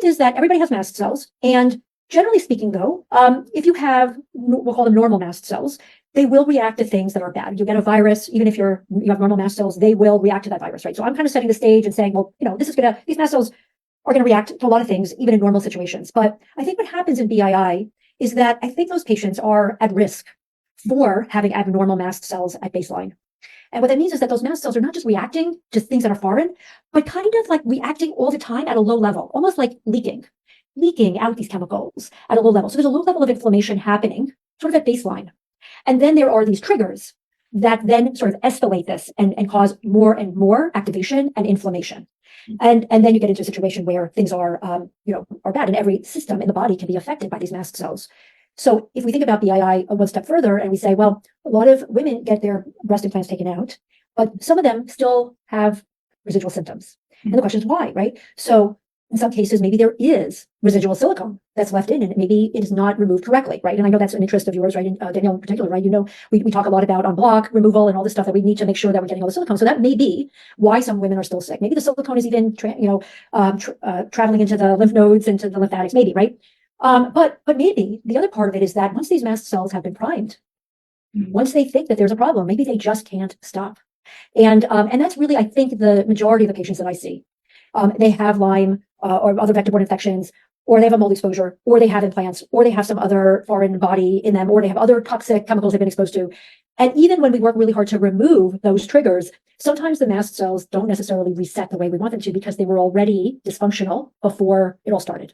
point is that everybody has mast cells, and generally speaking, though, if you have, we'll call them normal mast cells, they will react to things that are bad. You get a virus, even if you have normal mast cells, they will react to that virus, right? So I'm kind of setting the stage and saying, well, these mast cells are going to react to a lot of things, even in normal situations. But I think what happens in BII is that I think those patients are at risk for having abnormal mast cells at baseline. And what that means is that those mast cells are not just reacting to things that are foreign, but kind of like reacting all the time at a low level, almost like leaking out these chemicals at a low level. So there's a low level of inflammation happening sort of at baseline. And then there are these triggers that then sort of escalate this and cause more and more activation and inflammation. And then you get into a situation where things are bad, and every system in the body can be affected by these mast cells. So if we think about BII one step further and we say, well, a lot of women get their breast implants taken out, but some of them still have residual symptoms. And the question is why, right? So in some cases, maybe there is residual silicone that's left in, and maybe it is not removed correctly, right? And I know that's an interest of yours, right? And Danielle in particular, right? We talk a lot about on block removal and all this stuff that we need to make sure that we're getting all the silicone. So that may be why some women are still sick. Maybe the silicone is even traveling into the lymph nodes, into the lymphatics, maybe, right? But maybe the other part of it is that once these mast cells have been primed, once they think that there's a problem, maybe they just can't stop. And that's really, I think, the majority of the patients that I see. They have Lyme or other vector-borne infections, or they have a mold exposure, or they have implants, or they have some other foreign body in them, or they have other toxic chemicals they've been exposed to. And even when we work really hard to remove those triggers, sometimes the mast cells don't necessarily reset the way we want them to because they were already dysfunctional before it all started.